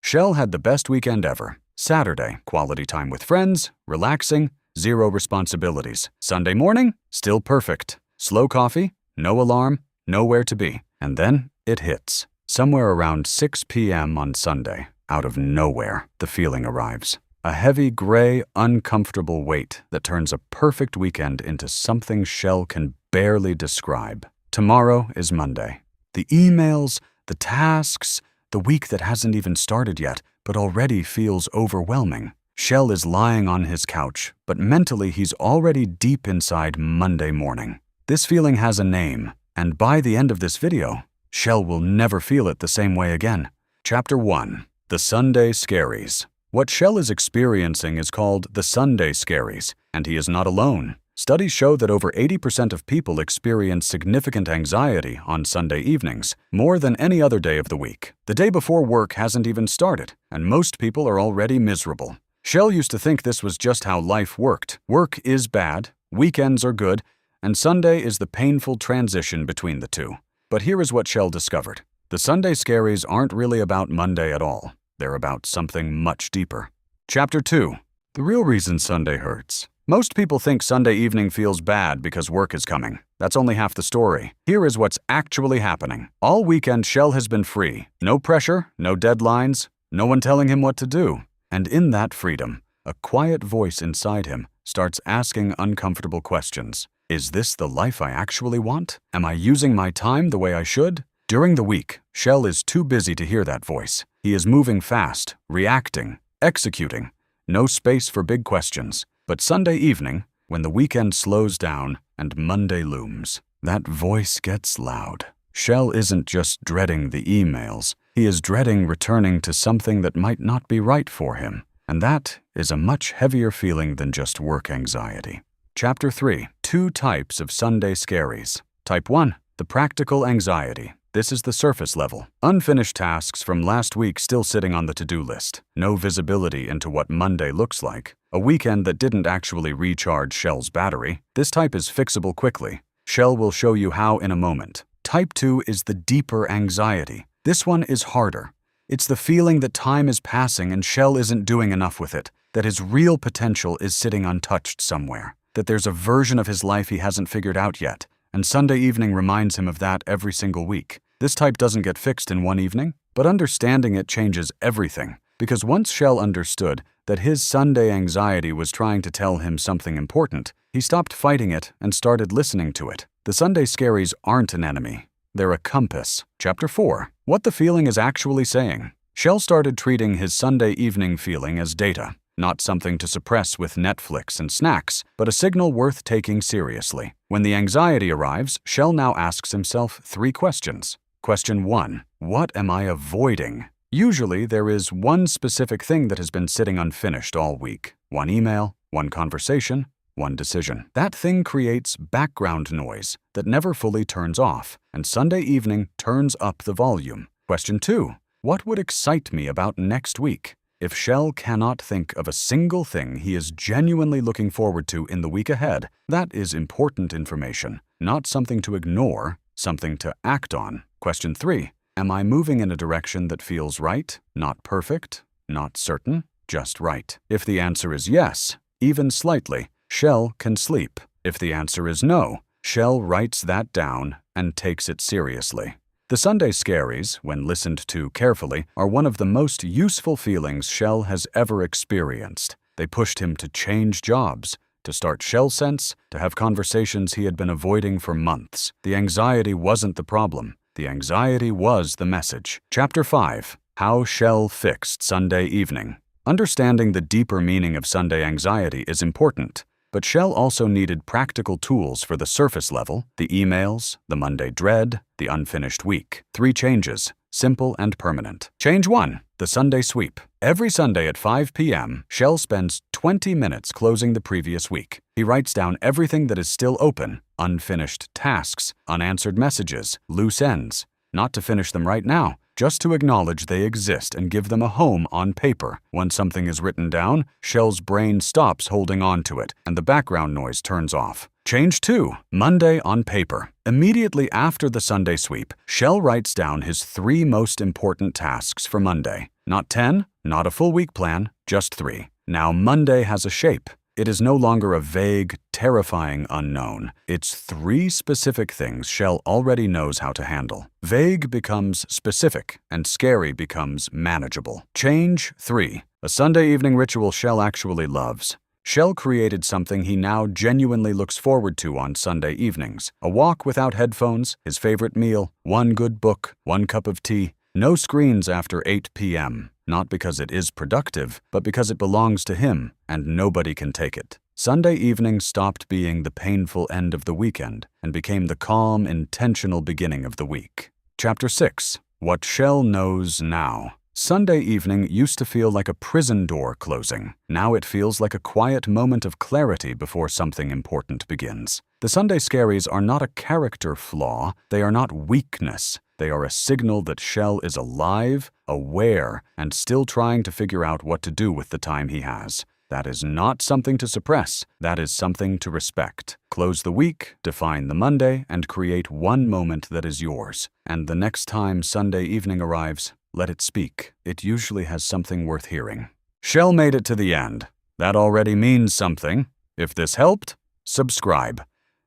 Shell had the best weekend ever. Saturday, quality time with friends, relaxing, zero responsibilities. Sunday morning, still perfect. Slow coffee, no alarm, nowhere to be. And then it hits. Somewhere around 6 p.m. on Sunday, out of nowhere, the feeling arrives. A heavy, gray, uncomfortable weight that turns a perfect weekend into something Shell can barely describe. Tomorrow is Monday. The emails, the tasks, the week that hasn't even started yet, but already feels overwhelming. Shell is lying on his couch, but mentally he's already deep inside Monday morning. This feeling has a name, and by the end of this video, Shell will never feel it the same way again. Chapter 1. The Sunday Scaries. What Shell is experiencing is called the Sunday Scaries, and he is not alone. Studies show that over 80% of people experience significant anxiety on Sunday evenings, more than any other day of the week. The day before work hasn't even started, and most people are already miserable. Shell used to think this was just how life worked. Work is bad, weekends are good, and Sunday is the painful transition between the two. But here is what Shell discovered. The Sunday Scaries aren't really about Monday at all. They're about something much deeper. Chapter 2. The real reason Sunday hurts. Most people think Sunday evening feels bad because work is coming. That's only half the story. Here is what's actually happening. All weekend, Shell has been free. No pressure, no deadlines, no one telling him what to do. And in that freedom, a quiet voice inside him starts asking uncomfortable questions. Is this the life I actually want? Am I using my time the way I should? During the week, Shell is too busy to hear that voice. He is moving fast, reacting, executing. No space for big questions. But Sunday evening, when the weekend slows down and Monday looms, that voice gets loud. Shell isn't just dreading the emails. He is dreading returning to something that might not be right for him. And that is a much heavier feeling than just work anxiety. Chapter 3. 2 types of Sunday Scaries. Type 1. The practical anxiety. This is the surface level. Unfinished tasks from last week still sitting on the to-do list. No visibility into what Monday looks like. A weekend that didn't actually recharge Shell's battery. This type is fixable quickly. Shell will show you how in a moment. Type 2 is the deeper anxiety. This one is harder. It's the feeling that time is passing and Shell isn't doing enough with it, that his real potential is sitting untouched somewhere, that there's a version of his life he hasn't figured out yet, and Sunday evening reminds him of that every single week. This type doesn't get fixed in one evening, but understanding it changes everything, because once Shell understood that his Sunday anxiety was trying to tell him something important, he stopped fighting it and started listening to it. The Sunday Scaries aren't an enemy. They're a compass. Chapter 4. What the feeling is actually saying. Shell started treating his Sunday evening feeling as data, not something to suppress with Netflix and snacks, but a signal worth taking seriously. When the anxiety arrives, Shell now asks himself 3 questions. Question 1. What am I avoiding? Usually, there is one specific thing that has been sitting unfinished all week. One email, one conversation, one decision. That thing creates background noise that never fully turns off, and Sunday evening turns up the volume. Question 2. What would excite me about next week? If Shell cannot think of a single thing he is genuinely looking forward to in the week ahead, that is important information, not something to ignore, something to act on. Question 3. Am I moving in a direction that feels right? Not perfect, not certain, just right. If the answer is yes, even slightly, Shell can sleep. If the answer is no, Shell writes that down and takes it seriously. The Sunday Scaries, when listened to carefully, are one of the most useful feelings Shell has ever experienced. They pushed him to change jobs, to start Shell Sense, to have conversations he had been avoiding for months. The anxiety wasn't the problem. The anxiety was the message. Chapter 5. How Shell Fixed Sunday Evening. Understanding the deeper meaning of Sunday anxiety is important, but Shell also needed practical tools for the surface level, the emails, the Monday dread, the unfinished week. 3 changes, simple and permanent. Change 1. The Sunday Sweep. Every Sunday at 5 p.m., Shell spends 20 minutes closing the previous week. He writes down everything that is still open, unfinished tasks, unanswered messages, loose ends. Not to finish them right now, just to acknowledge they exist and give them a home on paper. Once something is written down, Shell's brain stops holding on to it, and the background noise turns off. Change 2. Monday on paper. Immediately after the Sunday sweep, Shell writes down his 3 most important tasks for Monday. Not 10, not a full week plan, just 3. Now Monday has a shape. It is no longer a vague, terrifying unknown. It's 3 specific things Shell already knows how to handle. Vague becomes specific, and scary becomes manageable. Change 3. A Sunday evening ritual Shell actually loves. Shell created something he now genuinely looks forward to on Sunday evenings. A walk without headphones, his favorite meal, 1 good book, 1 cup of tea, no screens after 8 p.m. Not because it is productive, but because it belongs to him, and nobody can take it. Sunday evening stopped being the painful end of the weekend and became the calm, intentional beginning of the week. Chapter 6. What Shell Knows Now. Sunday evening used to feel like a prison door closing. Now it feels like a quiet moment of clarity before something important begins. The Sunday Scaries are not a character flaw. They are not weakness. They are a signal that Shell is alive, aware, and still trying to figure out what to do with the time he has. That is not something to suppress. That is something to respect. Close the week, define the Monday, and create 1 moment that is yours. And the next time Sunday evening arrives, let it speak. It usually has something worth hearing. Shell made it to the end. That already means something. If this helped, subscribe.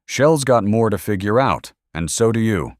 Shell's got more to figure out, and so do you.